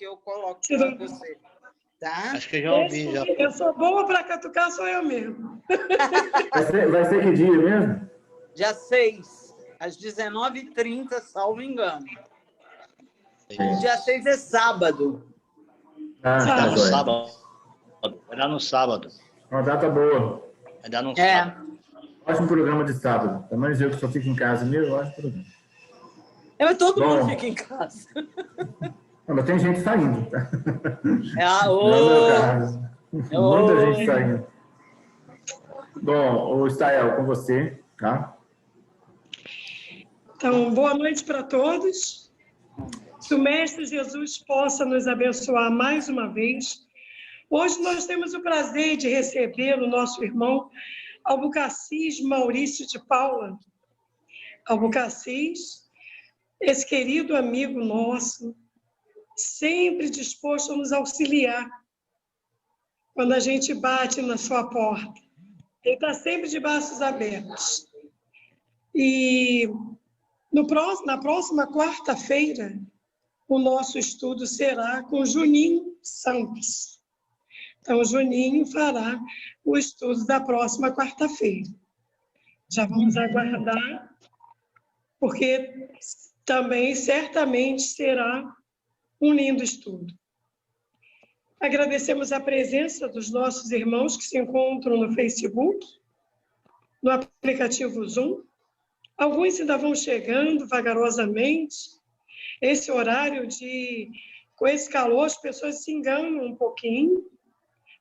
que eu coloco para você. Tá? Acho que eu já ouvi. Já. Eu sou boa para catucar, sou eu mesmo. Vai ser que dia mesmo? Dia 6, às 19h30, salvo engano. Dia 6 é sábado. Ah, Vai dar no joia. sábado. Vai dar no sábado. Uma data boa. Vai dar no sábado. Ótimo programa de sábado. Pelo menos eu que só fico em casa mesmo, ótimo programa. Todo mundo fica em casa. Não, mas tem gente saindo, tá? Não é o meu caso. Muita gente saindo. Bom, o Stael, com você, tá? Então, boa noite para todos. Que o Mestre Jesus possa nos abençoar mais uma vez. Hoje nós temos o prazer de receber o nosso irmão Albucacis Maurício de Paula. Albucacis, esse querido amigo nosso, sempre disposto a nos auxiliar quando a gente bate na sua porta. Ele está sempre de braços abertos. E na próxima quarta-feira, o nosso estudo será com Juninho Santos. Então, o Juninho fará o estudo da próxima quarta-feira. Já vamos aguardar, porque também certamente será um lindo estudo. Agradecemos a presença dos nossos irmãos que se encontram no Facebook, no aplicativo Zoom. Alguns ainda vão chegando vagarosamente. Esse horário com esse calor, as pessoas se enganam um pouquinho,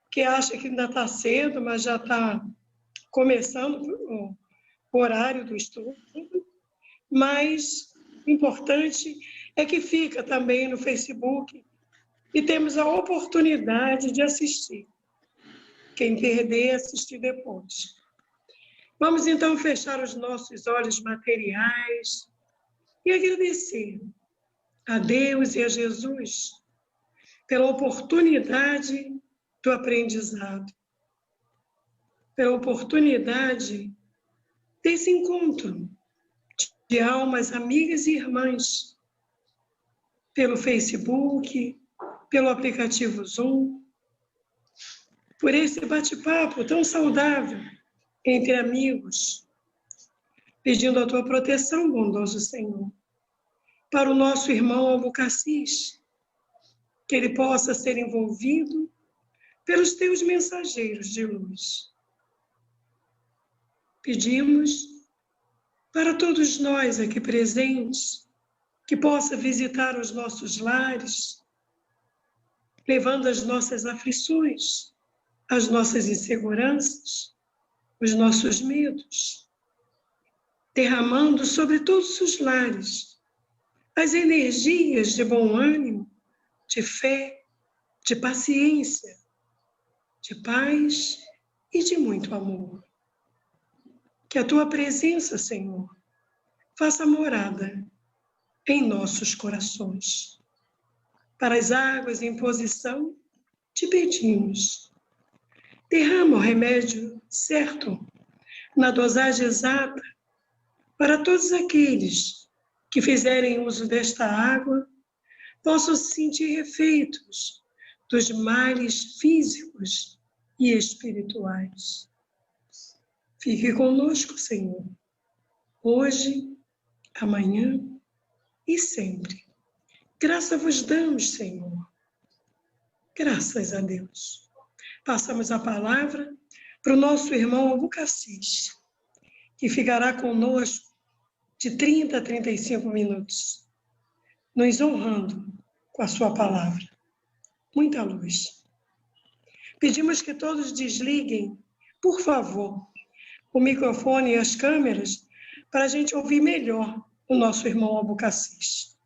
que acham que ainda está cedo, mas já está começando o horário do estudo. Mas o importante é que fica também no Facebook e temos a oportunidade de assistir. Quem perder, assistir depois. Vamos, então, fechar os nossos olhos materiais e agradecer a Deus e a Jesus pela oportunidade do aprendizado, pela oportunidade desse encontro de almas amigas e irmãs, pelo Facebook, pelo aplicativo Zoom, por esse bate-papo tão saudável entre amigos, pedindo a tua proteção, bondoso Senhor, para o nosso irmão Albucacis, que ele possa ser envolvido pelos teus mensageiros de luz. Pedimos para todos nós aqui presentes, que possa visitar os nossos lares, levando as nossas aflições, as nossas inseguranças, os nossos medos, derramando sobre todos os lares as energias de bom ânimo, de fé, de paciência, de paz e de muito amor. Que a tua presença, Senhor, faça morada em nossos corações. Para as águas em posição, te pedimos, derrama o remédio certo, na dosagem exata, para todos aqueles que fizerem uso desta água, possam se sentir refeitos dos males físicos e espirituais. Fique conosco, Senhor, hoje, amanhã e sempre. Graças vos damos, Senhor. Graças a Deus. Passamos a palavra para o nosso irmão Albucacis, que ficará conosco de 30 a 35 minutos, nos honrando com a sua palavra. Muita luz. Pedimos que todos desliguem, por favor, o microfone e as câmeras para a gente ouvir melhor o nosso irmão Albucacis.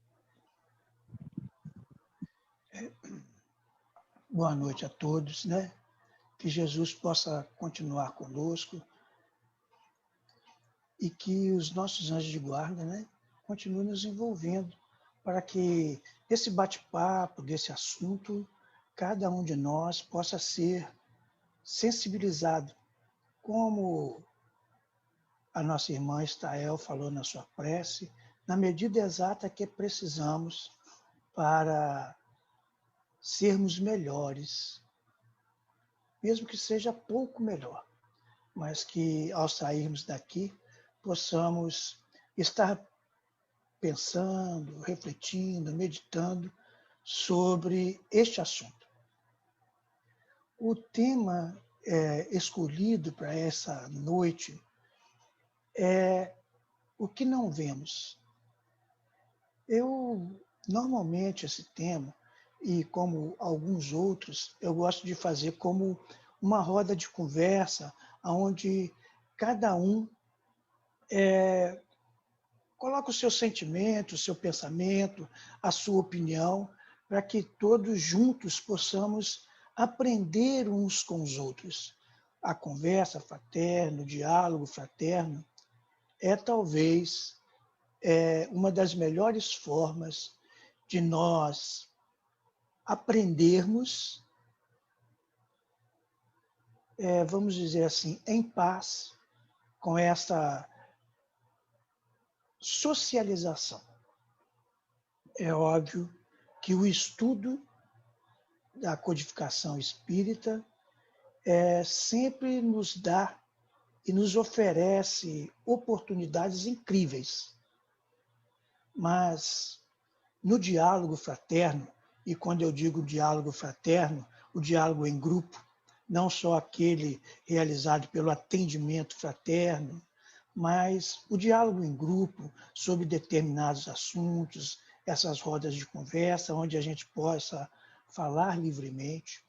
Boa noite a todos, né? Que Jesus possa continuar conosco e que os nossos anjos de guarda, né, continuem nos envolvendo para que esse bate-papo, desse assunto, cada um de nós possa ser sensibilizado, como a nossa irmã Stael falou na sua prece, na medida exata que precisamos para sermos melhores, mesmo que seja pouco melhor, mas que ao sairmos daqui possamos estar pensando, refletindo, meditando sobre este assunto. O tema escolhido para essa noite é o que não vemos. Normalmente, esse tema, e como alguns outros, eu gosto de fazer como uma roda de conversa, onde cada um coloca o seu sentimento, o seu pensamento, a sua opinião, para que todos juntos possamos aprender uns com os outros. A conversa fraterna, o diálogo fraterno, é talvez uma das melhores formas de nós aprendermos, vamos dizer assim, em paz com essa socialização. É óbvio que o estudo da codificação espírita sempre nos dá e nos oferece oportunidades incríveis. Mas no diálogo fraterno, e quando eu digo diálogo fraterno, o diálogo em grupo, não só aquele realizado pelo atendimento fraterno, mas o diálogo em grupo sobre determinados assuntos, essas rodas de conversa, onde a gente possa falar livremente,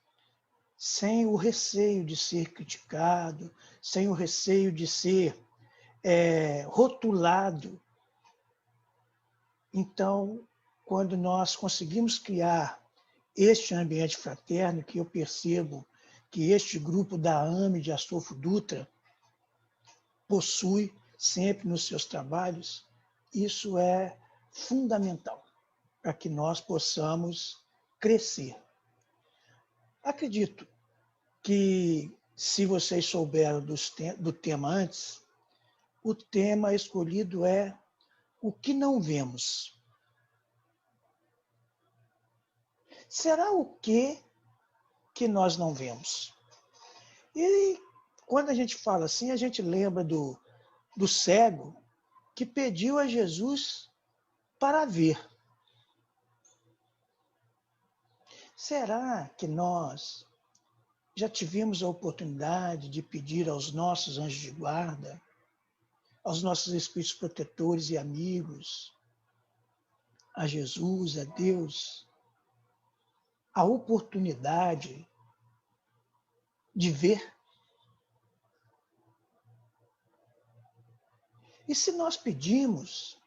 sem o receio de ser criticado, sem o receio de ser rotulado. Então, quando nós conseguimos criar este ambiente fraterno, que eu percebo que este grupo da AME de Astolfo Dutra possui sempre nos seus trabalhos, isso é fundamental para que nós possamos crescer. Acredito que, se vocês souberam do tema antes, o tema escolhido é o que não vemos. Será o que nós não vemos? E quando a gente fala assim, a gente lembra do cego que pediu a Jesus para ver. Será que nós já tivemos a oportunidade de pedir aos nossos anjos de guarda, aos nossos espíritos protetores e amigos, a Jesus, a Deus, a oportunidade de ver? E se nós pedimos,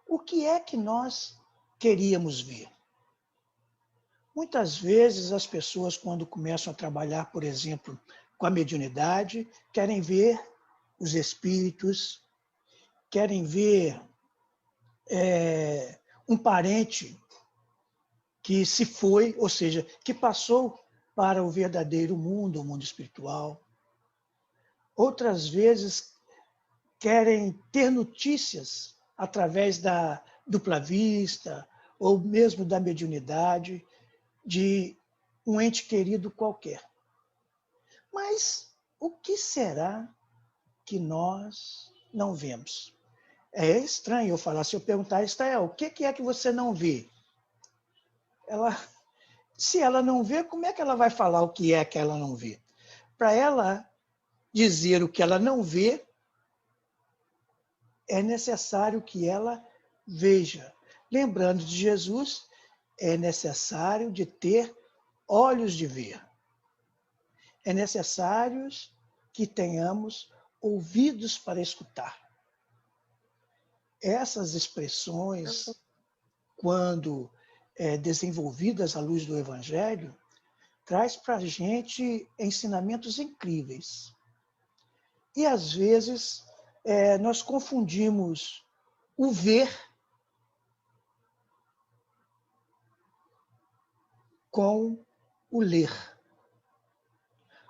o que é que nós queríamos ver? Muitas vezes as pessoas, quando começam a trabalhar, por exemplo, com a mediunidade, querem ver os espíritos, querem ver um parente que se foi, ou seja, que passou para o verdadeiro mundo, o mundo espiritual. Outras vezes querem ter notícias através da dupla vista ou mesmo da mediunidade de um ente querido qualquer. Mas o que será que nós não vemos? É estranho eu falar, se eu perguntar, Estael, o que é que você não vê? Se ela não vê, como é que ela vai falar o que é que ela não vê? Para ela dizer o que ela não vê, é necessário que ela veja. Lembrando de Jesus, é necessário de ter olhos de ver. É necessário que tenhamos ouvidos para escutar. Essas expressões, quando desenvolvidas à luz do Evangelho, traz para a gente ensinamentos incríveis. E, às vezes, nós confundimos o ver com o ler.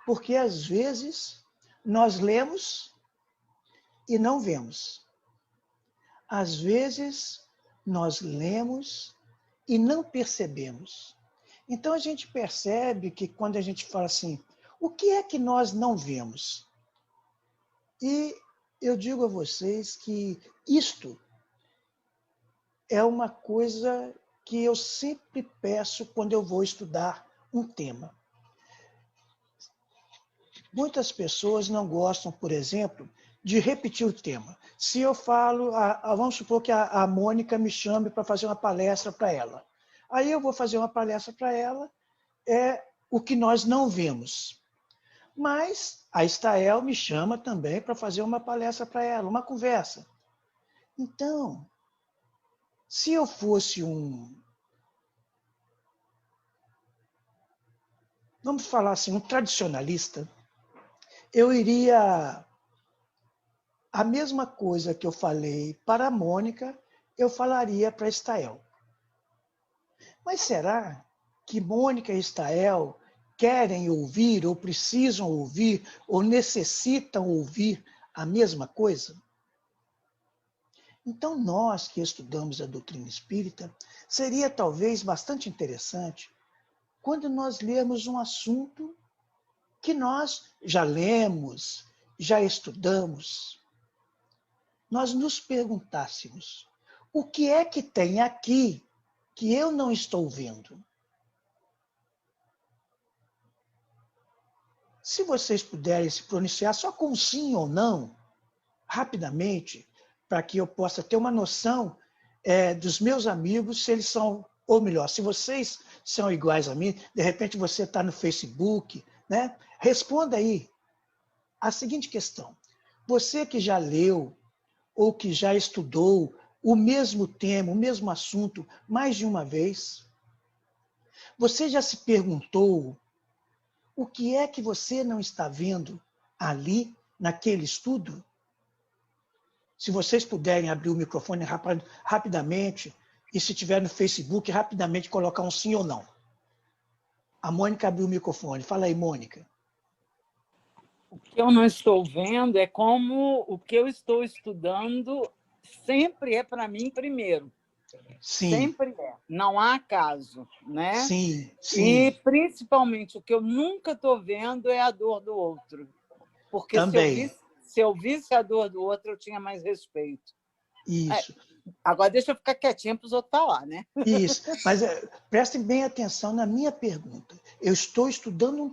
Porque, às vezes, nós lemos e não vemos. Às vezes, nós lemos e não percebemos. Então, a gente percebe que quando a gente fala assim, o que é que nós não vemos? E eu digo a vocês que isto é uma coisa que eu sempre peço quando eu vou estudar um tema. Muitas pessoas não gostam, por exemplo, de repetir o tema. Se eu falo, vamos supor que a Mônica me chame para fazer uma palestra para ela. Aí eu vou fazer uma palestra para ela, é o que nós não vemos. Mas a Estael me chama também para fazer uma palestra para ela, uma conversa. Então, se eu fosse vamos falar assim, um tradicionalista, eu iria... A mesma coisa que eu falei para a Mônica, eu falaria para a Estael. Mas será que Mônica e Estael querem ouvir, ou precisam ouvir, ou necessitam ouvir a mesma coisa? Então, nós que estudamos a doutrina espírita, seria talvez bastante interessante quando nós lermos um assunto que nós já lemos, já estudamos, nós nos perguntássemos, o que é que tem aqui que eu não estou vendo? Se vocês puderem se pronunciar só com sim ou não, rapidamente, para que eu possa ter uma noção dos meus amigos, se eles são, ou melhor, se vocês são iguais a mim, de repente você está no Facebook, né? Responda aí a seguinte questão. Você que já leu ou que já estudou o mesmo tema, o mesmo assunto mais de uma vez, você já se perguntou o que é que você não está vendo ali, naquele estudo? Se vocês puderem abrir o microfone rapidamente, e se tiver no Facebook, rapidamente colocar um sim ou não. A Mônica abriu o microfone. Fala aí, Mônica. O que eu não estou vendo é como o que eu estou estudando sempre é para mim primeiro. Sim. Sempre é. Não há acaso, né? Sim, sim. E, principalmente, o que eu nunca estou vendo é a dor do outro. Porque se eu visse a dor do outro, eu tinha mais respeito. Isso. Agora, deixa eu ficar quietinha para os outros falar, né? Isso. Mas prestem bem atenção na minha pergunta. Eu estou estudando um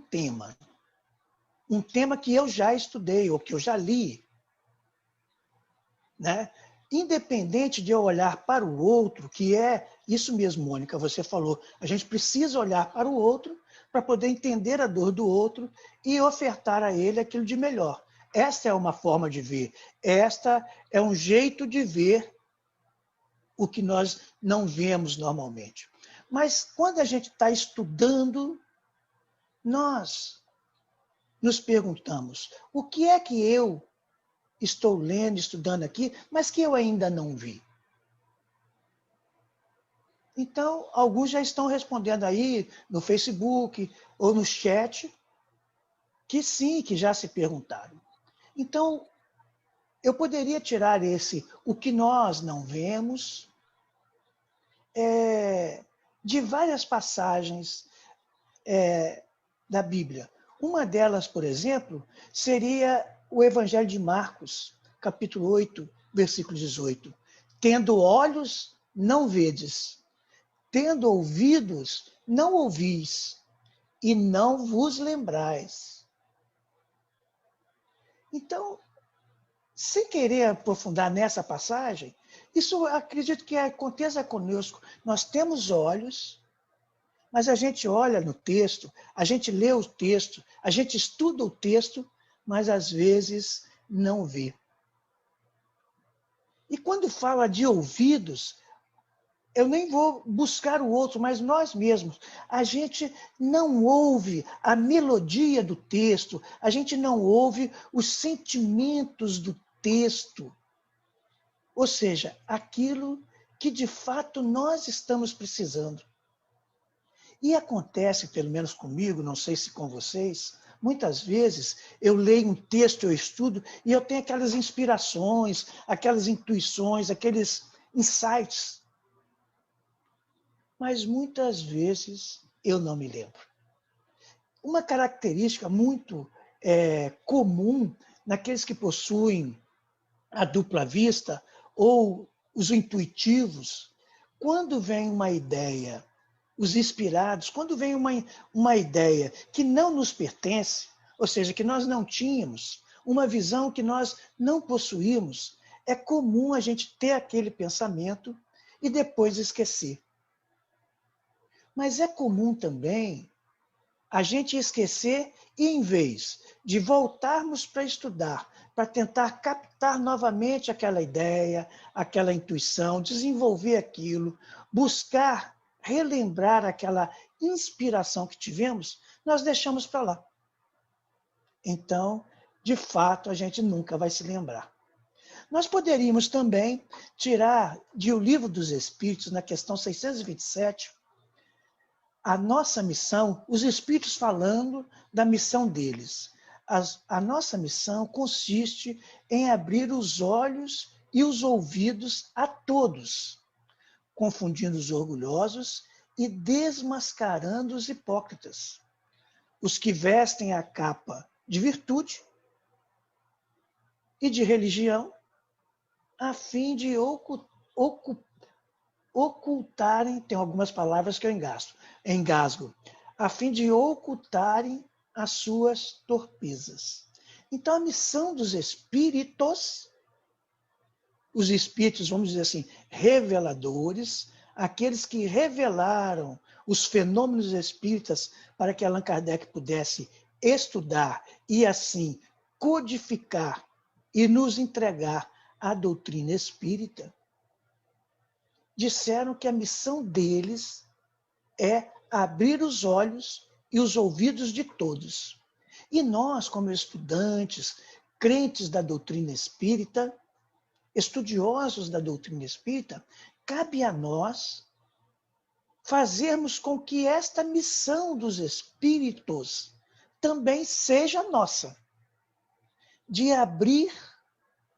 tema que eu já estudei, ou que eu já li. Né? Independente de eu olhar para o outro, que é isso mesmo, Mônica, você falou, a gente precisa olhar para o outro para poder entender a dor do outro e ofertar a ele aquilo de melhor. Esta é uma forma de ver, esta é um jeito de ver o que nós não vemos normalmente. Mas quando a gente está estudando, nós nos perguntamos, o que é que eu estou lendo, estudando aqui, mas que eu ainda não vi? Então, alguns já estão respondendo aí no Facebook ou no chat que sim, que já se perguntaram. Então, eu poderia tirar o que nós não vemos, de várias passagens da Bíblia. Uma delas, por exemplo, seria o Evangelho de Marcos, capítulo 8, versículo 18. Tendo olhos, não vedes. Tendo ouvidos, não ouvis. E não vos lembrais. Então, sem querer aprofundar nessa passagem, isso acredito que aconteça conosco. Nós temos olhos, mas a gente olha no texto, a gente lê o texto, a gente estuda o texto, mas às vezes não vê. E quando fala de ouvidos, eu nem vou buscar o outro, mas nós mesmos. A gente não ouve a melodia do texto, a gente não ouve os sentimentos do texto. Ou seja, aquilo que de fato nós estamos precisando. E acontece, pelo menos comigo, não sei se com vocês, muitas vezes eu leio um texto, eu estudo, e eu tenho aquelas inspirações, aquelas intuições, aqueles insights. Mas muitas vezes Eu não me lembro. Uma característica muito comum naqueles que possuem a dupla vista ou os intuitivos, quando vem uma ideia, os inspirados, quando vem uma ideia que não nos pertence, ou seja, que nós não tínhamos, uma visão que nós não possuímos, é comum a gente ter aquele pensamento e depois esquecer. Mas é comum também a gente esquecer e, em vez de voltarmos para estudar, para tentar captar novamente aquela ideia, aquela intuição, desenvolver aquilo, buscar relembrar aquela inspiração que tivemos, nós deixamos para lá. Então, de fato, a gente nunca vai se lembrar. Nós poderíamos também tirar de O Livro dos Espíritos, na questão 627, a nossa missão, os Espíritos falando da missão deles. A nossa missão consiste em abrir os olhos e os ouvidos a todos, confundindo os orgulhosos e desmascarando os hipócritas, os que vestem a capa de virtude e de religião, a fim de ocultarem, tem algumas palavras que eu engasgo, a fim de ocultarem as suas torpezas. Então, a missão dos espíritos, os espíritos, vamos dizer assim, reveladores, aqueles que revelaram os fenômenos espíritas para que Allan Kardec pudesse estudar e, assim, codificar e nos entregar a doutrina espírita, disseram que a missão deles é abrir os olhos e os ouvidos de todos. E nós, como estudantes, crentes da doutrina espírita, estudiosos da doutrina espírita, cabe a nós fazermos com que esta missão dos espíritos também seja nossa, de abrir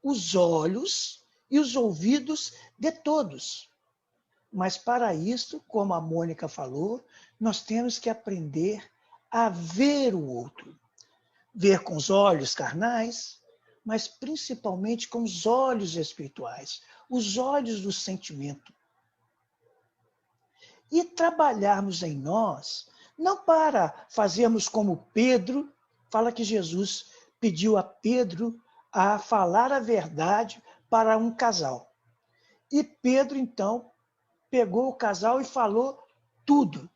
os olhos e os ouvidos de todos. Mas para isso, como a Mônica falou, nós temos que aprender a ver o outro. Ver com os olhos carnais, mas principalmente com os olhos espirituais, os olhos do sentimento. E trabalharmos em nós, não para fazermos como Pedro, fala que Jesus pediu a Pedro a falar a verdade para um casal. E Pedro, então, pegou o casal e falou tudo.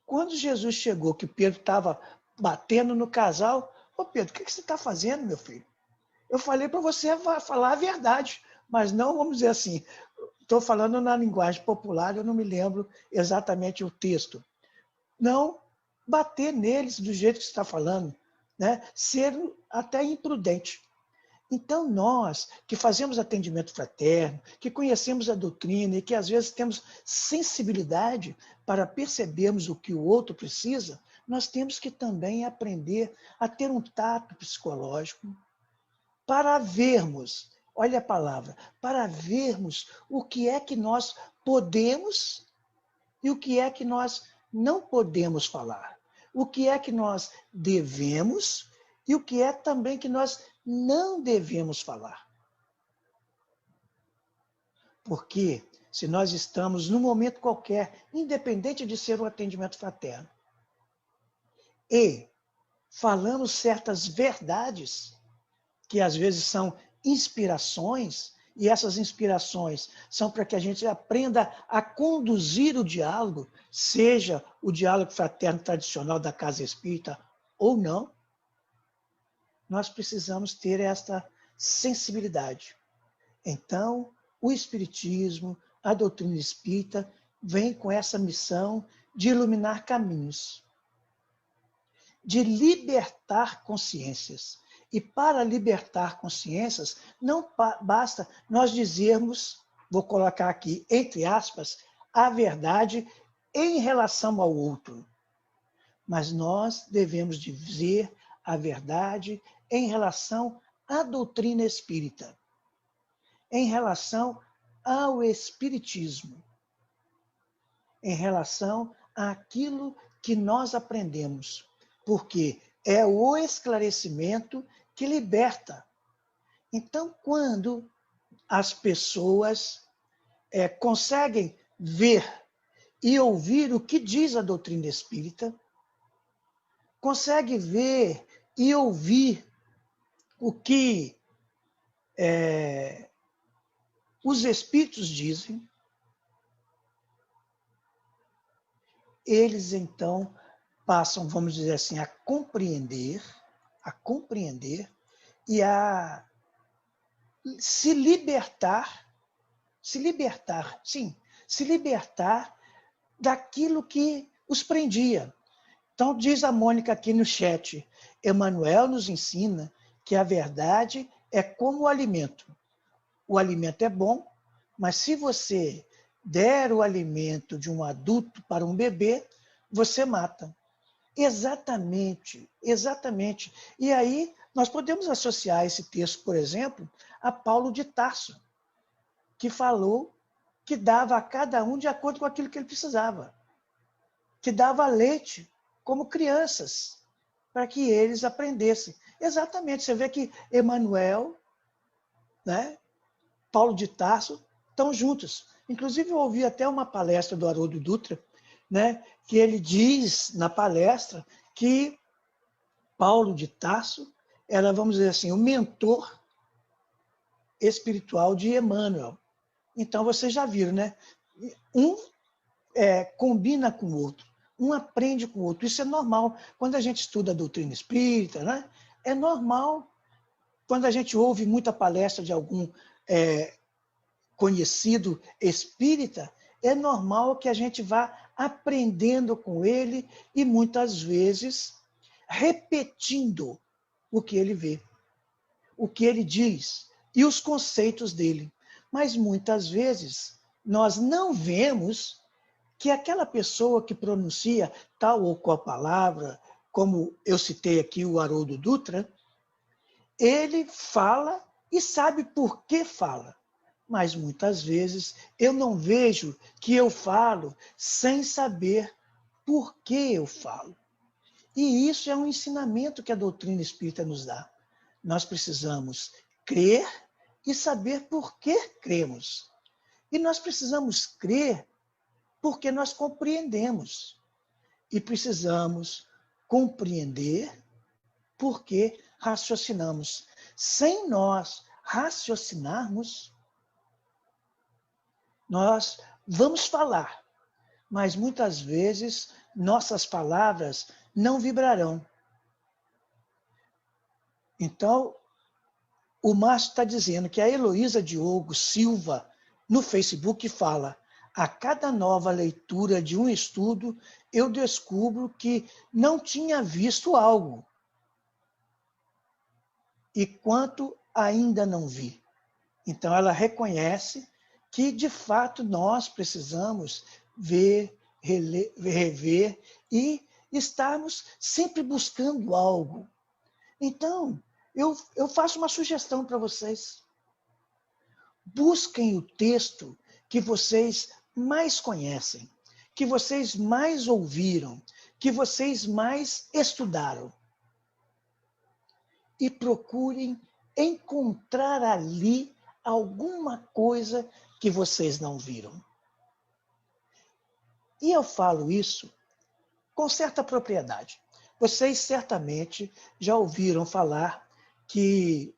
Quando Jesus chegou, que Pedro estava batendo no casal, ô Pedro, o que você está fazendo, meu filho? Eu falei para você falar a verdade, mas não, vamos dizer assim, estou falando na linguagem popular, eu não me lembro exatamente o texto. Não bater neles do jeito que você está falando, né? Ser até imprudente. Então, nós que fazemos atendimento fraterno, que conhecemos a doutrina e que às vezes temos sensibilidade para percebermos o que o outro precisa, nós temos que também aprender a ter um tato psicológico para vermos, olha a palavra, para vermos o que é que nós podemos e o que é que nós não podemos falar, o que é que nós devemos e o que é também que nós não devemos falar. Porque se nós estamos num momento qualquer, independente de ser um atendimento fraterno, e falamos certas verdades, que às vezes são inspirações, e essas inspirações são para que a gente aprenda a conduzir o diálogo, seja o diálogo fraterno tradicional da casa espírita ou não, nós precisamos ter esta sensibilidade. Então, o Espiritismo, a doutrina espírita, vem com essa missão de iluminar caminhos, de libertar consciências. E para libertar consciências, não basta nós dizermos, vou colocar aqui entre aspas, a verdade em relação ao outro. Mas nós devemos dizer a verdade em relação à doutrina espírita, em relação ao espiritismo, em relação àquilo que nós aprendemos, porque é o esclarecimento que liberta. Então, quando as pessoas conseguem ver e ouvir o que diz a doutrina espírita, conseguem ver e ouvir o que os espíritos dizem, eles então passam, vamos dizer assim, a compreender e a se libertar daquilo que os prendia. Então, diz a Mônica aqui no chat, Emmanuel nos ensina que a verdade é como o alimento. O alimento é bom, mas se você der o alimento de um adulto para um bebê, você mata. Exatamente, exatamente. E aí nós podemos associar esse texto, por exemplo, a Paulo de Tarso, que falou que dava a cada um de acordo com aquilo que ele precisava, que dava leite como crianças, para que eles aprendessem. Exatamente, você vê que Emmanuel, né, Paulo de Tarso, estão juntos. Inclusive, eu ouvi até uma palestra do Haroldo Dutra, né, que ele diz na palestra que Paulo de Tarso era, vamos dizer assim, o mentor espiritual de Emmanuel. Então, vocês já viram, né? Um combina com o outro, um aprende com o outro. Isso é normal. Quando a gente estuda a doutrina espírita, né? É normal. Quando a gente ouve muita palestra de algum conhecido espírita, é normal que a gente vá aprendendo com ele e, muitas vezes, repetindo o que ele vê, o que ele diz e os conceitos dele. Mas, muitas vezes, nós não vemos que aquela pessoa que pronuncia tal ou qual palavra, como eu citei aqui o Haroldo Dutra, ele fala e sabe por que fala. Mas muitas vezes eu não vejo que eu falo sem saber por que eu falo. E isso é um ensinamento que a doutrina espírita nos dá. Nós precisamos crer e saber por que cremos. E nós precisamos crer porque nós compreendemos. E precisamos compreender porque raciocinamos. Sem nós raciocinarmos, nós vamos falar, mas muitas vezes nossas palavras não vibrarão. Então, o Márcio está dizendo que a Heloísa Diogo Silva, no Facebook, fala: a cada nova leitura de um estudo, eu descubro que não tinha visto algo. E quanto ainda não vi. Então, ela reconhece que, de fato, nós precisamos ver, rever e estarmos sempre buscando algo. Então, eu faço uma sugestão para vocês. Busquem o texto que vocês mais conhecem, que vocês mais ouviram, que vocês mais estudaram. E procurem encontrar ali alguma coisa que vocês não viram. E eu falo isso com certa propriedade. Vocês certamente já ouviram falar que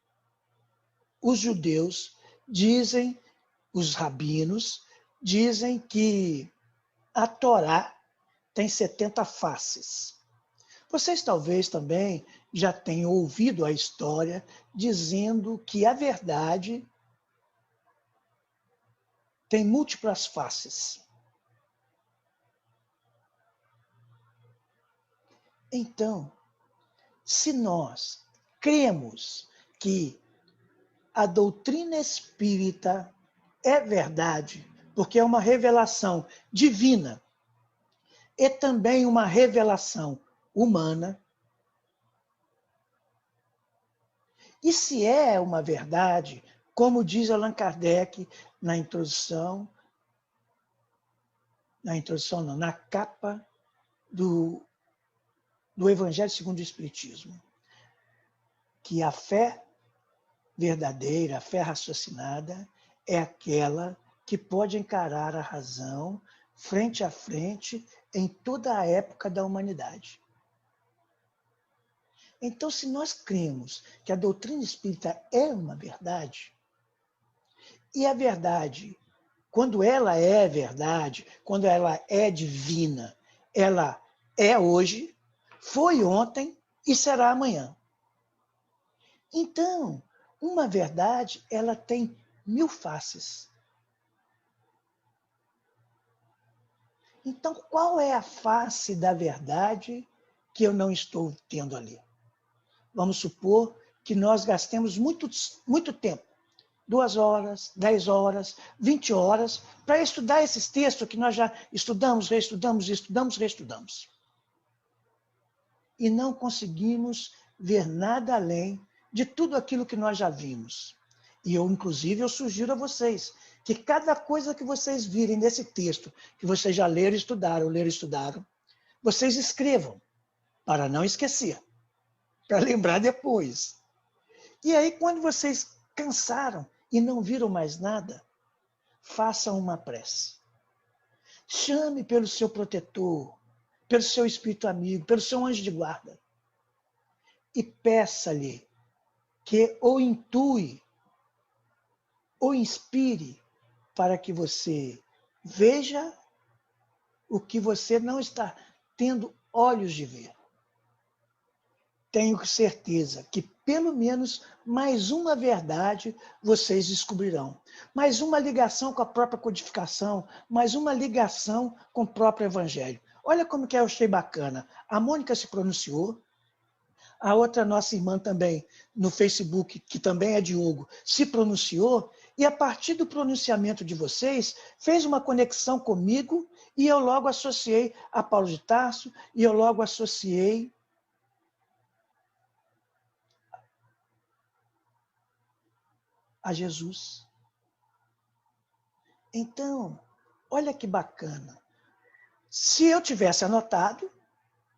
os judeus dizem, os rabinos dizem que a Torá tem 70 faces. Vocês talvez também já tenham ouvido a história dizendo que a verdade tem múltiplas faces. Então, se nós cremos que a doutrina espírita é verdade, porque é uma revelação divina e também uma revelação humana, e se é uma verdade, como diz Allan Kardec na introdução, na introdução não, na capa do Evangelho segundo o Espiritismo, que a fé verdadeira, a fé raciocinada, é aquela que pode encarar a razão frente a frente em toda a época da humanidade. Então, se nós cremos que a doutrina espírita é uma verdade, e a verdade, quando ela é verdade, quando ela é divina, ela é hoje, foi ontem e será amanhã. Então, uma verdade, ela tem 1000 faces. Então, qual é a face da verdade que eu não estou tendo ali? Vamos supor que nós gastemos muito tempo, 2 horas, 10 horas, 20 horas, para estudar esses textos que nós já estudamos, reestudamos. E não conseguimos ver nada além de tudo aquilo que nós já vimos. E inclusive, eu sugiro a vocês que cada coisa que vocês virem nesse texto, que vocês já leram e estudaram, vocês escrevam, para não esquecer, para lembrar depois. E aí, quando vocês cansaram e não viram mais nada, façam uma prece. Chame pelo seu protetor, pelo seu espírito amigo, pelo seu anjo de guarda. E peça-lhe que o intue, o inspire, para que você veja o que você não está tendo olhos de ver. Tenho certeza que pelo menos mais uma verdade vocês descobrirão. Mais uma ligação com a própria codificação, mais uma ligação com o próprio Evangelho. Olha como que eu achei bacana. A Mônica se pronunciou, a outra nossa irmã também, no Facebook, que também é Diogo, se pronunciou, e a partir do pronunciamento de vocês, fez uma conexão comigo, e eu logo associei a Paulo de Tarso, e eu logo associei a Jesus. Então, olha que bacana. Se eu tivesse anotado,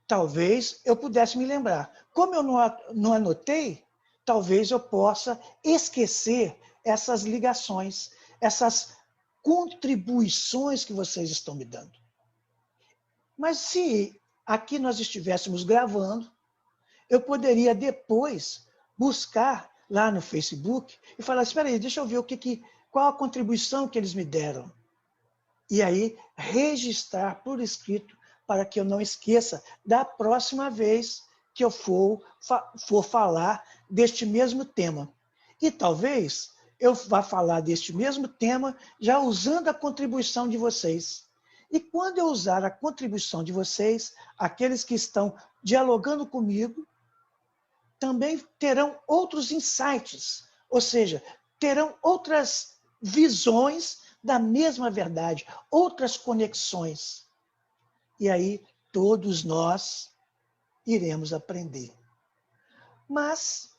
talvez eu pudesse me lembrar. Como eu não anotei, talvez eu possa esquecer essas ligações, essas contribuições que vocês estão me dando. Mas se aqui nós estivéssemos gravando, eu poderia depois buscar lá no Facebook e falar, espera aí, deixa eu ver qual a contribuição que eles me deram. E aí registrar por escrito para que eu não esqueça da próxima vez que eu for falar deste mesmo tema. E talvez eu vá falar deste mesmo tema já usando a contribuição de vocês. E quando eu usar a contribuição de vocês, aqueles que estão dialogando comigo, também terão outros insights, ou seja, terão outras visões da mesma verdade, outras conexões. E aí todos nós iremos aprender. Mas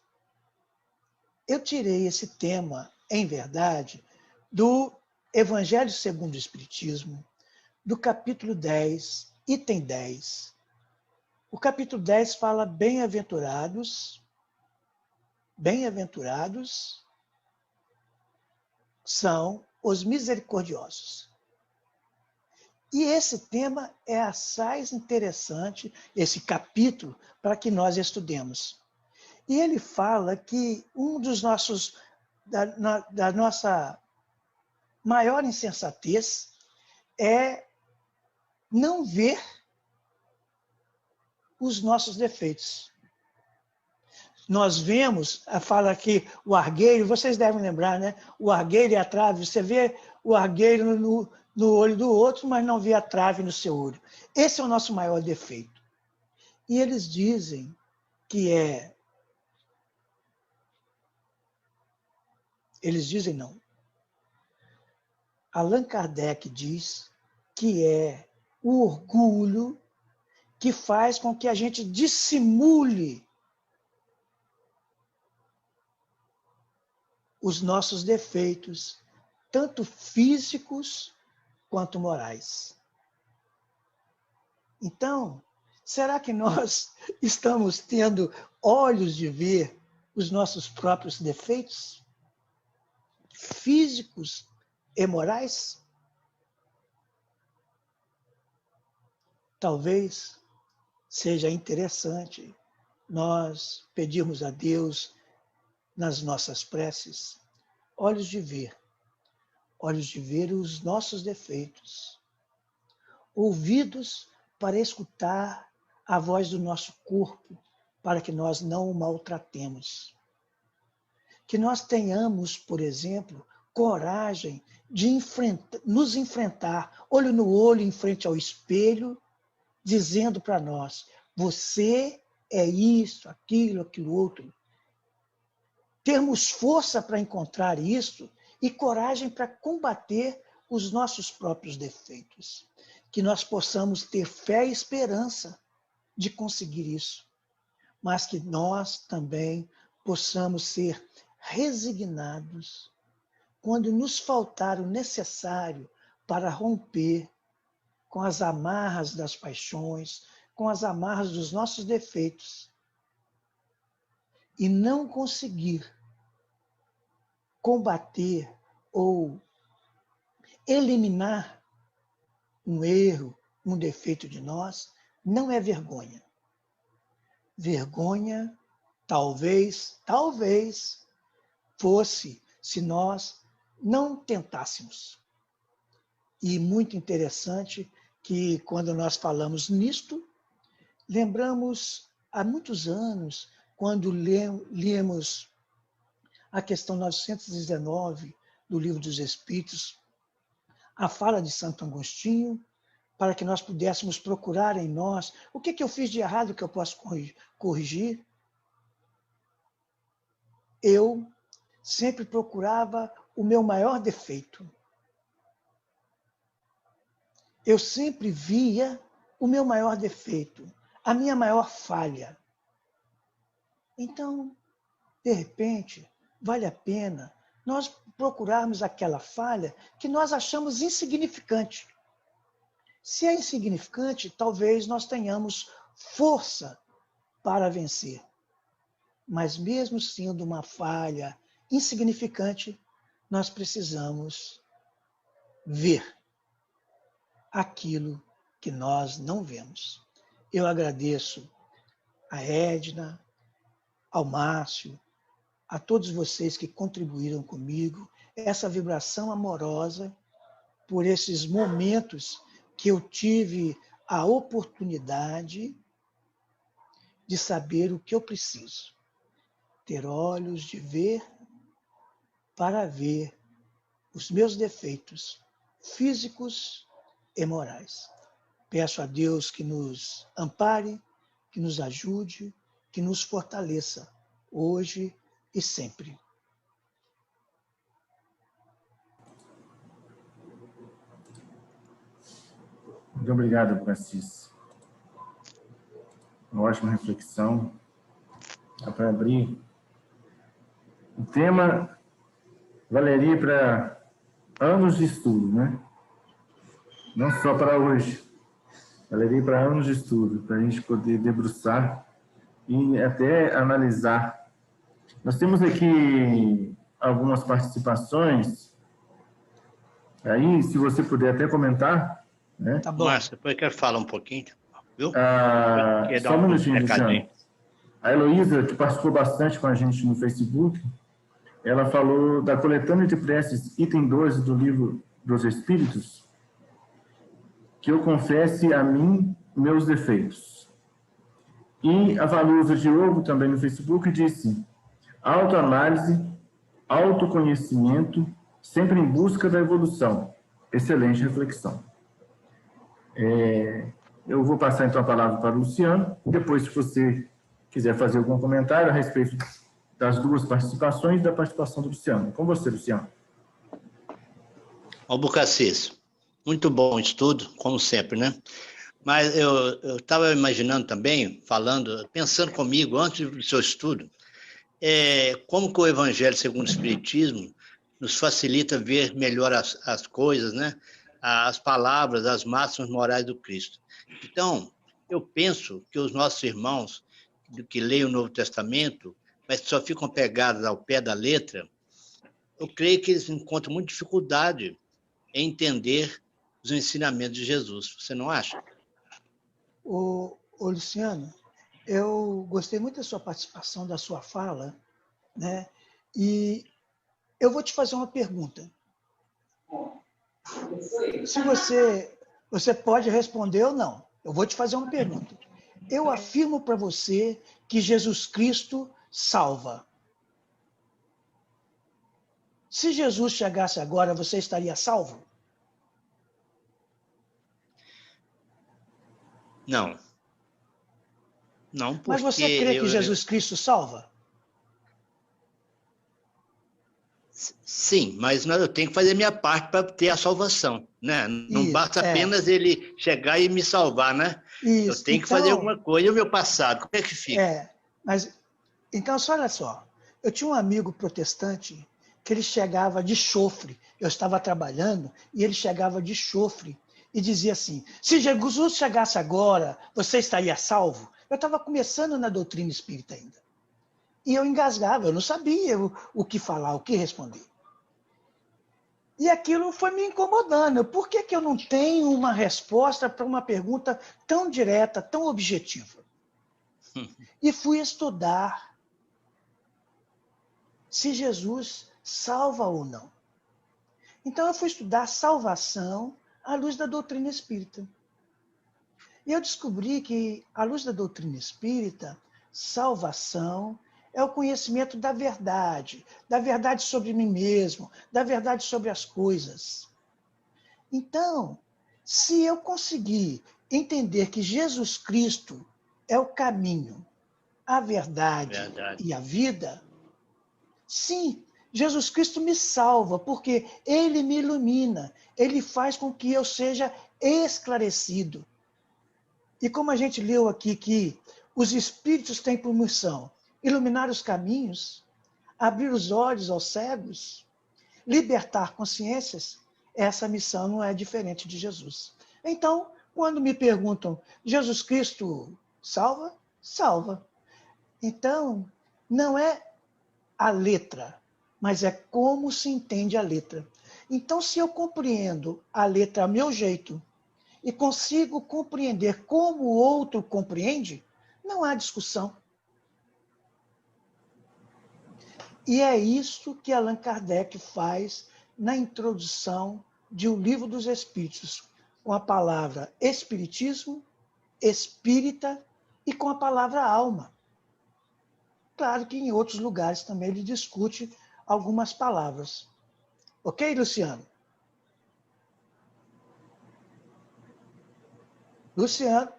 eu tirei esse tema, em verdade, do Evangelho segundo o Espiritismo, do capítulo 10, item 10. O capítulo 10 fala bem-aventurados são os misericordiosos. E esse tema é assaz interessante, esse capítulo, para que nós estudemos. E ele fala que um dos da nossa maior insensatez é não ver os nossos defeitos. Nós vemos, fala aqui o argueiro, vocês devem lembrar, né? O argueiro e a trave, você vê o argueiro no olho do outro, mas não vê a trave no seu olho. Esse é o nosso maior defeito. E eles dizem que é... Eles dizem não. Allan Kardec diz que é o orgulho que faz com que a gente dissimule os nossos defeitos, tanto físicos quanto morais. Então, será que nós estamos tendo olhos de ver os nossos próprios defeitos físicos e morais? Talvez seja interessante nós pedirmos a Deus nas nossas preces olhos de ver os nossos defeitos, ouvidos para escutar a voz do nosso corpo, para que nós não o maltratemos. Que nós tenhamos, por exemplo, coragem de nos enfrentar, olho no olho, em frente ao espelho, dizendo para nós, você é isso, aquilo outro. Termos força para encontrar isso e coragem para combater os nossos próprios defeitos. Que nós possamos ter fé e esperança de conseguir isso, mas que nós também possamos ser resignados quando nos faltar o necessário para romper com as amarras das paixões, com as amarras dos nossos defeitos, e não conseguir combater ou eliminar um erro, um defeito de nós, não é vergonha. Vergonha, talvez fosse se nós não tentássemos. E muito interessante que quando nós falamos nisto, lembramos há muitos anos, quando lemos a questão 919 do Livro dos Espíritos, a fala de Santo Agostinho, para que nós pudéssemos procurar em nós o que eu fiz de errado que eu posso corrigir. Eu sempre procurava o meu maior defeito. Eu sempre via o meu maior defeito, a minha maior falha. Então, de repente, vale a pena nós procurarmos aquela falha que nós achamos insignificante. Se é insignificante, talvez nós tenhamos força para vencer. Mas mesmo sendo uma falha insignificante, nós precisamos ver aquilo que nós não vemos. Eu agradeço a Edna, ao Márcio, a todos vocês que contribuíram comigo, essa vibração amorosa, por esses momentos que eu tive a oportunidade de saber o que eu preciso. Ter olhos de ver para ver os meus defeitos físicos e morais. Peço a Deus que nos ampare, que nos ajude, que nos fortaleça, hoje e sempre. Muito obrigado, Francisco. Uma ótima reflexão. Dá para abrir. O tema valeria para anos de estudo, né? Não só para hoje. Valeria para anos de estudo, para a gente poder debruçar e até analisar. Nós temos aqui algumas participações. Aí, se você puder até comentar, né? Tá bom. Márcio, depois eu quero falar um pouquinho, viu? Só um minutinho, Luciano. A Heloísa, que participou bastante com a gente no Facebook, ela falou da coletânea de preces, item 12 do Livro dos Espíritos, que eu confesse a mim meus defeitos. E a Valusa Diogo, também no Facebook, disse: autoanálise, autoconhecimento, sempre em busca da evolução. Excelente reflexão. Eu vou passar então a palavra para o Luciano, depois, se você quiser fazer algum comentário a respeito das duas participações e da participação do Luciano. Com você, Luciano. Albucacis, muito bom o estudo, como sempre, né? Mas eu estava imaginando também, pensando comigo, antes do seu estudo, como que o Evangelho segundo o Espiritismo nos facilita ver melhor as coisas, né? As palavras, as máximas morais do Cristo. Então, eu penso que os nossos irmãos que leem o Novo Testamento, mas só ficam pegados ao pé da letra, eu creio que eles encontram muita dificuldade em entender os ensinamentos de Jesus. Você não acha? Ô, Luciano, eu gostei muito da sua participação, da sua fala, né? E eu vou te fazer uma pergunta. Se você pode responder ou não. Eu vou te fazer uma pergunta. Eu afirmo para você que Jesus Cristo salva. Se Jesus chegasse agora, você estaria salvo? Não. Não, porque Mas você crê que Jesus Cristo salva? Sim, mas eu tenho que fazer minha parte para ter a salvação, né? Não Isso, basta apenas ele chegar e me salvar, né? Isso. Eu tenho que fazer alguma coisa. E o meu passado, como é que fica? Mas então, olha só. Eu tinha um amigo protestante que ele chegava de chofre. Eu estava trabalhando e ele chegava de chofre e dizia assim: se Jesus chegasse agora, você estaria salvo? Eu estava começando na doutrina espírita ainda. E eu engasgava, eu não sabia o que falar, o que responder. E aquilo foi me incomodando. Por que eu não tenho uma resposta para uma pergunta tão direta, tão objetiva? E fui estudar se Jesus salva ou não. Então eu fui estudar salvação à luz da doutrina espírita. E eu descobri que, à luz da doutrina espírita, salvação é o conhecimento da verdade sobre mim mesmo, da verdade sobre as coisas. Então, se eu conseguir entender que Jesus Cristo é o caminho, a verdade e a vida, sim, Jesus Cristo me salva, porque ele me ilumina, ele faz com que eu seja esclarecido. E como a gente leu aqui que os espíritos têm por missão iluminar os caminhos, abrir os olhos aos cegos, libertar consciências, essa missão não é diferente de Jesus. Então, quando me perguntam, Jesus Cristo salva? Salva. Então, não é a letra, mas é como se entende a letra. Então, se eu compreendo a letra a meu jeito e consigo compreender como o outro compreende, não há discussão. E é isso que Allan Kardec faz na introdução de O Livro dos Espíritos, com a palavra espiritismo, espírita e com a palavra alma. Claro que em outros lugares também ele discute algumas palavras. Ok, Luciano? Luciano?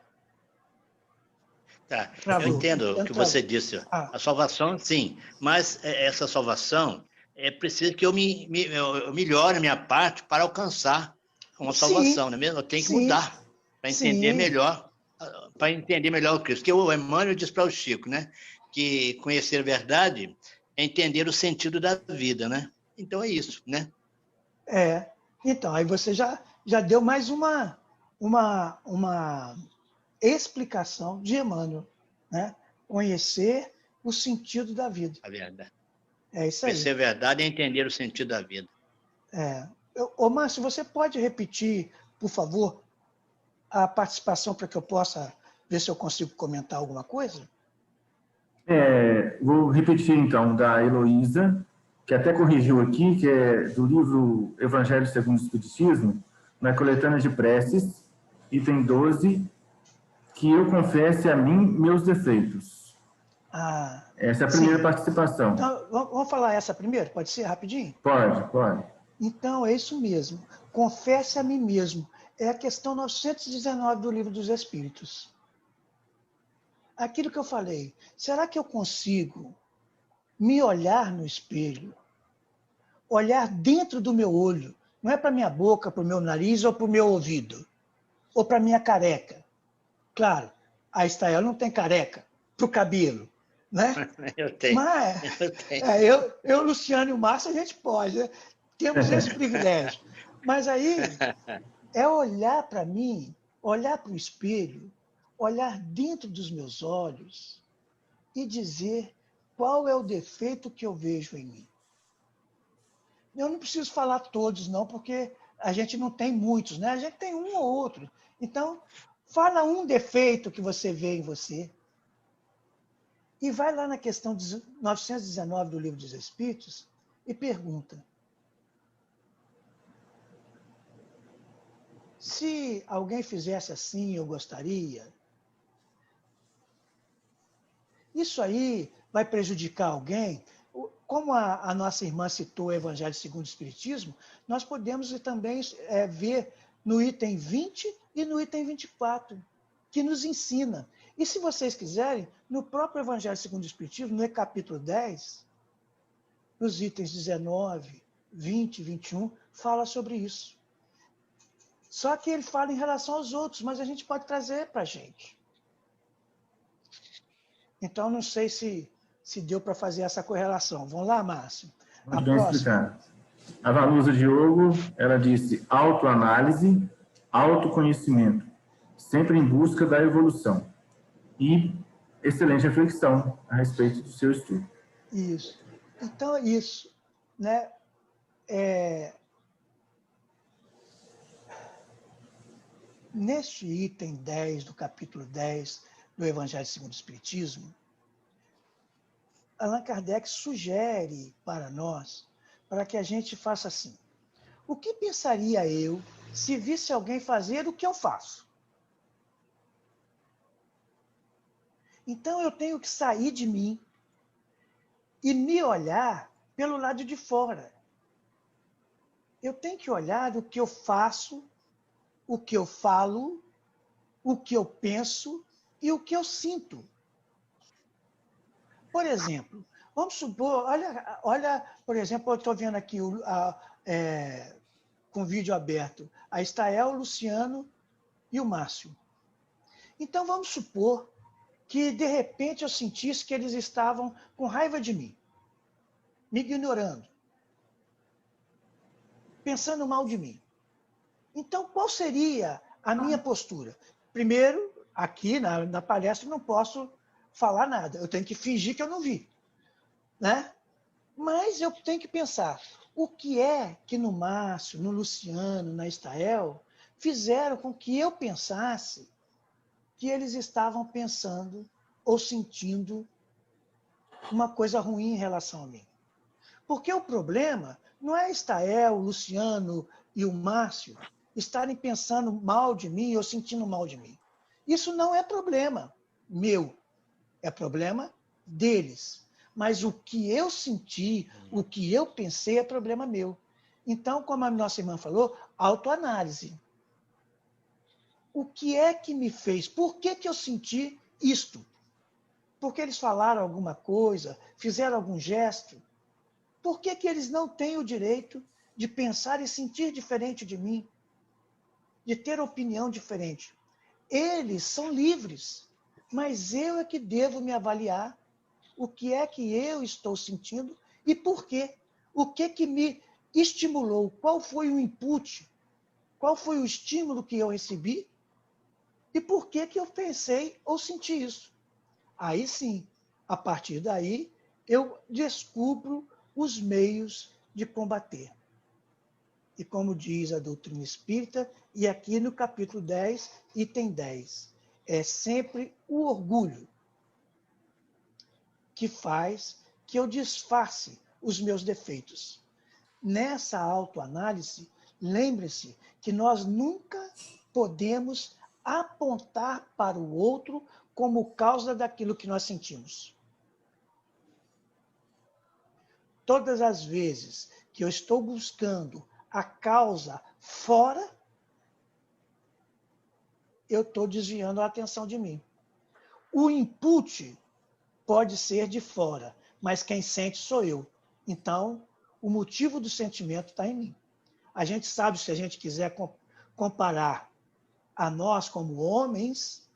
Tá, eu entendo o que você disse. A salvação, sim, mas essa salvação é preciso que eu melhore a minha parte para alcançar uma salvação, não é mesmo? Eu tenho que mudar para entender melhor, o Cristo. Porque o Emmanuel diz para o Chico, né, que conhecer a verdade é entender o sentido da vida, né? Então é isso, né? Então, aí você já deu mais uma explicação de Emmanuel, né? Conhecer o sentido da vida. A verdade. É isso aí. Conhecer a verdade é entender o sentido da vida. Ô, Márcio, você pode repetir, por favor, a participação para que eu possa ver se eu consigo comentar alguma coisa? Vou repetir, então, da Heloísa, que até corrigiu aqui, que é do livro Evangelho segundo o Espiritismo, na coletânea de preces, item 12, que eu confesse a mim meus defeitos. Essa é a primeira participação. Então, vamos falar essa primeiro? Pode ser, rapidinho? Pode. Então, é isso mesmo. Confesse a mim mesmo. É a questão 919 do Livro dos Espíritos. Aquilo que eu falei, será que eu consigo me olhar no espelho? Olhar dentro do meu olho, não é para minha boca, para o meu nariz ou para o meu ouvido, ou para a minha careca. Claro, a Estael não tem careca para o cabelo, né? Eu tenho. Mas eu, Luciano e o Márcio, a gente pode, né? Temos esse privilégio. Mas aí é olhar para mim olhar para o espelho, olhar dentro dos meus olhos e dizer qual é o defeito que eu vejo em mim. Eu não preciso falar todos, não, porque a gente não tem muitos, né? A gente tem um ou outro. Então, fala um defeito que você vê em você. E vai lá na questão 919 do Livro dos Espíritos e pergunta: se alguém fizesse assim, eu gostaria? Isso aí vai prejudicar alguém? Como a nossa irmã citou o Evangelho segundo o Espiritismo, nós podemos também ver no item 20 e no item 24, que nos ensina. E se vocês quiserem, no próprio Evangelho segundo o Espiritismo, no capítulo 10, nos itens 19, 20 e 21, fala sobre isso. Só que ele fala em relação aos outros, mas a gente pode trazer para a gente. Então, não sei se deu para fazer essa correlação. Vamos lá, Márcio? Muito bem explicado. A Vanusa Diogo, ela disse autoanálise, autoconhecimento, sempre em busca da evolução. E excelente reflexão a respeito do seu estudo. Isso. Então, é isso. Né? Neste item 10 do capítulo 10 do Evangelho segundo o Espiritismo, Allan Kardec sugere para nós, para que a gente faça assim: o que pensaria eu se visse alguém fazer o que eu faço? Então eu tenho que sair de mim e me olhar pelo lado de fora. Eu tenho que olhar o que eu faço, o que eu falo, o que eu penso e o que eu sinto. Por exemplo, vamos supor, olha, por exemplo, eu estou vendo aqui com o vídeo aberto, a Estael, o Luciano e o Márcio. Então, vamos supor que, de repente, eu sentisse que eles estavam com raiva de mim, me ignorando, pensando mal de mim. Então, qual seria a minha postura? Primeiro, aqui na palestra, eu não posso falar nada. Eu tenho que fingir que eu não vi. Né? Mas eu tenho que pensar, o que é que no Márcio, no Luciano, na Estael, fizeram com que eu pensasse que eles estavam pensando ou sentindo uma coisa ruim em relação a mim? Porque o problema não é a Estael, o Luciano e o Márcio estarem pensando mal de mim ou sentindo mal de mim. Isso não é problema meu, é problema deles. Mas o que eu senti, o que eu pensei é problema meu. Então, como a nossa irmã falou, autoanálise. O que é que me fez? Por que eu senti isto? Porque eles falaram alguma coisa, fizeram algum gesto? Por que eles não têm o direito de pensar e sentir diferente de mim? De ter opinião diferente? Eles são livres, mas eu é que devo me avaliar. O que é que eu estou sentindo e por quê? O que me estimulou? Qual foi o input? Qual foi o estímulo que eu recebi? E por que eu pensei ou senti isso? Aí sim, a partir daí, eu descubro os meios de combater. E como diz a doutrina espírita, e aqui no capítulo 10, item 10, é sempre o orgulho que faz que eu disfarce os meus defeitos. Nessa autoanálise, lembre-se que nós nunca podemos apontar para o outro como causa daquilo que nós sentimos. Todas as vezes que eu estou buscando a causa fora, eu estou desviando a atenção de mim. O input pode ser de fora, mas quem sente sou eu. Então, o motivo do sentimento está em mim. A gente sabe, se a gente quiser comparar a nós como homens,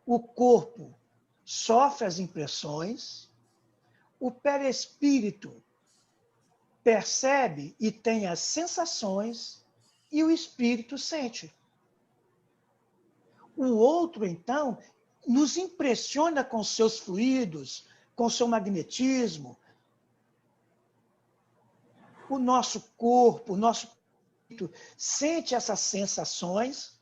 o corpo sofre as impressões, o perispírito percebe e tem as sensações e o espírito sente. O outro, então, nos impressiona com seus fluidos, com seu magnetismo. O nosso corpo, o nosso espírito sente essas sensações,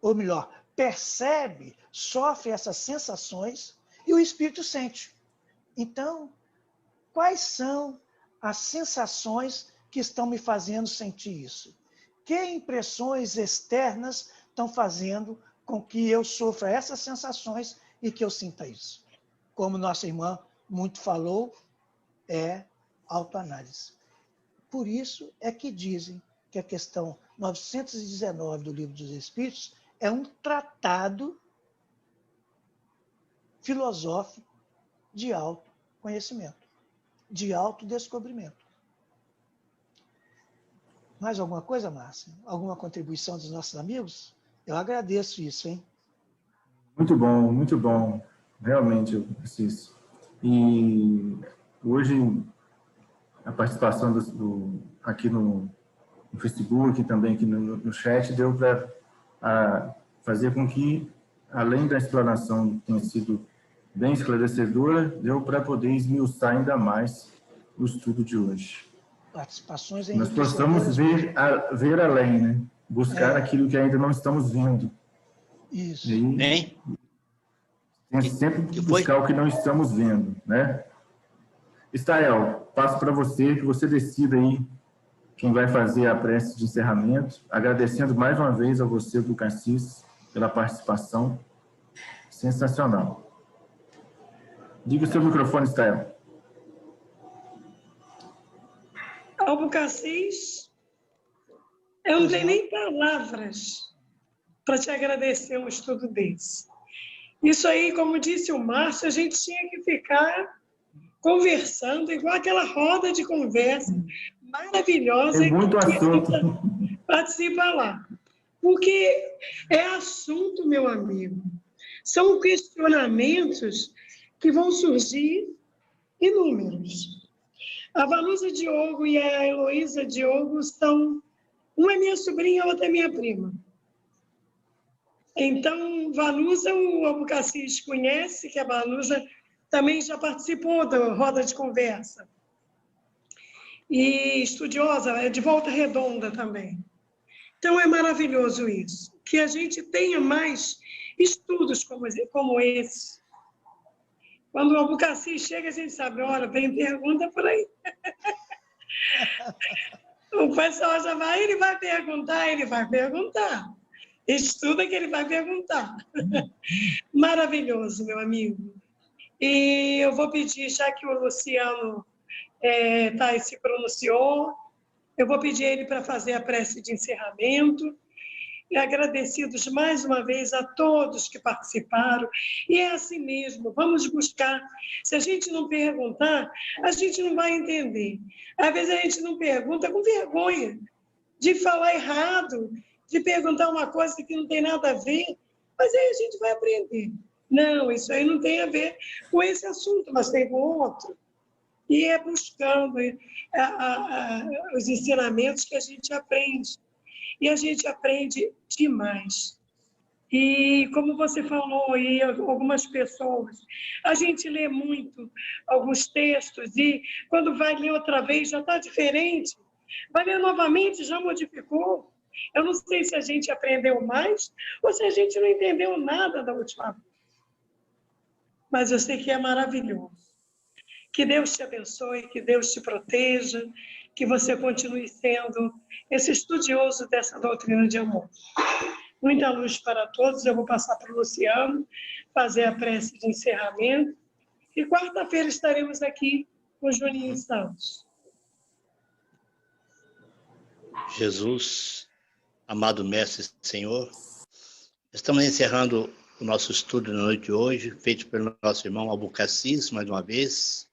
ou melhor, percebe, sofre essas sensações, e o espírito sente. Então, quais são as sensações que estão me fazendo sentir isso? Que impressões externas estão fazendo com que eu sofra essas sensações e que eu sinta isso? Como nossa irmã muito falou, é autoanálise. Por isso é que dizem que a questão 919 do Livro dos Espíritos é um tratado filosófico de autoconhecimento, de autodescobrimento. Mais alguma coisa, Márcia? Alguma contribuição dos nossos amigos? Eu agradeço isso, hein? Muito bom. Realmente, eu preciso. E hoje, a participação aqui no Facebook e também aqui no chat deu para fazer com que, além da explanação que tenha sido bem esclarecedora, deu para poder esmiuçar ainda mais o estudo de hoje. Participações nós possamos ver além, né? Buscar aquilo que ainda não estamos vendo. Isso. Tem sempre que buscar o que não estamos vendo, né? Estael, passo para você, que você decida aí quem vai fazer a prece de encerramento, agradecendo mais uma vez a você, do Cassis, pela participação. Sensacional. Diga o seu microfone, Estael. Albucacis, eu não tenho nem palavras para te agradecer um estudo desse. Isso aí, como disse o Márcio, a gente tinha que ficar conversando, igual aquela roda de conversa maravilhosa. É muito assunto. Participa lá. Porque é assunto, meu amigo. São questionamentos que vão surgir inúmeros. A Vanusa Diogo e a Heloísa Diogo são... Uma é minha sobrinha, a outra é minha prima. Então, Vanusa, o Albucacis conhece, que a Vanusa também já participou da roda de conversa. E estudiosa, é de Volta Redonda também. Então, é maravilhoso isso. Que a gente tenha mais estudos como esse. Quando o Albucacis chega, a gente sabe, olha, tem pergunta por aí. O pessoal já vai, ele vai perguntar. Estuda que ele vai perguntar. Maravilhoso, meu amigo. E eu vou pedir, já que o Luciano se pronunciou, eu vou pedir ele para fazer a prece de encerramento. E agradecidos mais uma vez a todos que participaram. E é assim mesmo, vamos buscar. Se a gente não perguntar, a gente não vai entender. Às vezes a gente não pergunta com vergonha de falar errado, de perguntar uma coisa que não tem nada a ver, mas aí a gente vai aprender. Não, isso aí não tem a ver com esse assunto, mas tem com outro. E é buscando os ensinamentos que a gente aprende. E a gente aprende demais. E como você falou, e algumas pessoas, a gente lê muito alguns textos e quando vai ler outra vez já está diferente. Vai ler novamente, já modificou. Eu não sei se a gente aprendeu mais ou se a gente não entendeu nada da última vez. Mas eu sei que é maravilhoso. Que Deus te abençoe, que Deus te proteja, que você continue sendo esse estudioso dessa doutrina de amor. Muita luz para todos. Eu vou passar para o Luciano fazer a prece de encerramento. E quarta-feira estaremos aqui com o Juninho Santos. Jesus, amado Mestre Senhor, estamos encerrando o nosso estudo na noite de hoje, feito pelo nosso irmão Albucacis, mais uma vez,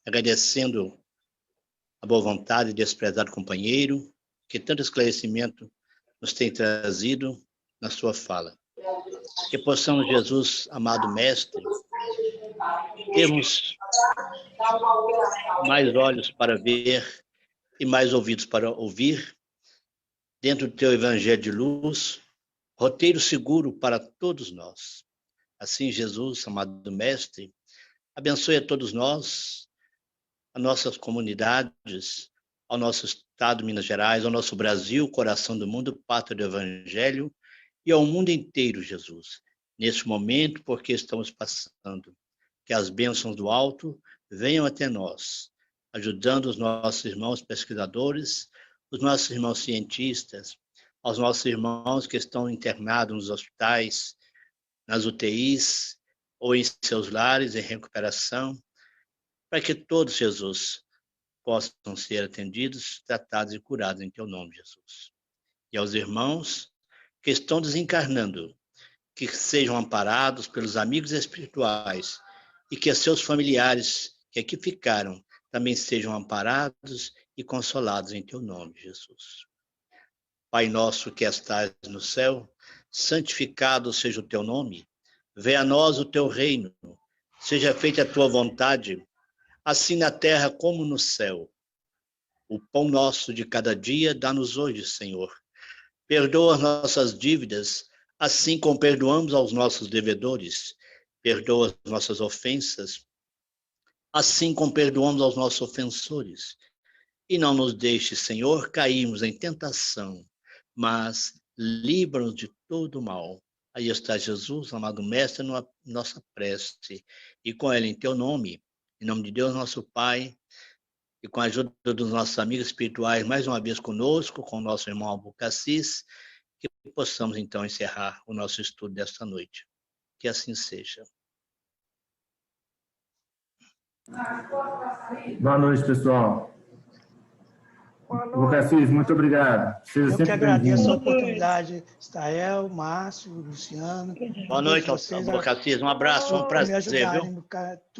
agradecendo a boa vontade de desprezado companheiro, que tanto esclarecimento nos tem trazido na sua fala. Que possamos, Jesus, amado Mestre, termos mais olhos para ver e mais ouvidos para ouvir, dentro do teu evangelho de luz, roteiro seguro para todos nós. Assim, Jesus, amado Mestre, abençoe a todos nós, as nossas comunidades, ao nosso estado, Minas Gerais, ao nosso Brasil, coração do mundo, pátria do Evangelho, e ao mundo inteiro, Jesus, neste momento, porque estamos passando. Que as bênçãos do alto venham até nós, ajudando os nossos irmãos pesquisadores, os nossos irmãos cientistas, aos nossos irmãos que estão internados nos hospitais, nas UTIs, ou em seus lares, em recuperação, para que todos, Jesus, possam ser atendidos, tratados e curados em teu nome, Jesus. E aos irmãos que estão desencarnando, que sejam amparados pelos amigos espirituais e que seus familiares que aqui ficaram também sejam amparados e consolados em teu nome, Jesus. Pai nosso que estás no céu, santificado seja o teu nome. Venha a nós o teu reino. Seja feita a tua vontade, assim na terra como no céu. O pão nosso de cada dia dá-nos hoje, Senhor. Perdoa as nossas dívidas, assim como perdoamos aos nossos devedores. Perdoa as nossas ofensas, assim como perdoamos aos nossos ofensores. E não nos deixe, Senhor, cairmos em tentação, mas livra-nos de todo o mal. Aí está Jesus, amado Mestre, na nossa prece. E com ela em teu nome, em nome de Deus, nosso Pai, e com a ajuda dos nossos amigos espirituais, mais uma vez conosco, com o nosso irmão Albucacis, que possamos então encerrar o nosso estudo desta noite. Que assim seja. Boa noite, pessoal. Albucacis, muito obrigado. Eu que agradeço a oportunidade. Estael, Márcio, Luciano. Boa noite, Albucacis. Um abraço, um prazer, viu?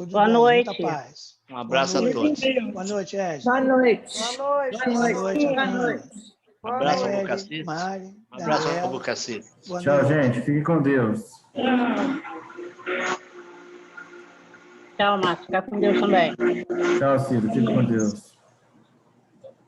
Boa noite. Muita paz. Um abraço a todos. Boa noite, Ed. Boa noite. Boa noite. Um abraço, Albucacis. Mari, Um abraço, Daniel. Albucacis. Tchau, gente. Fiquem com Deus. Tchau, Márcio. Fica com Deus também. Tchau, Ciro. Fique com Deus.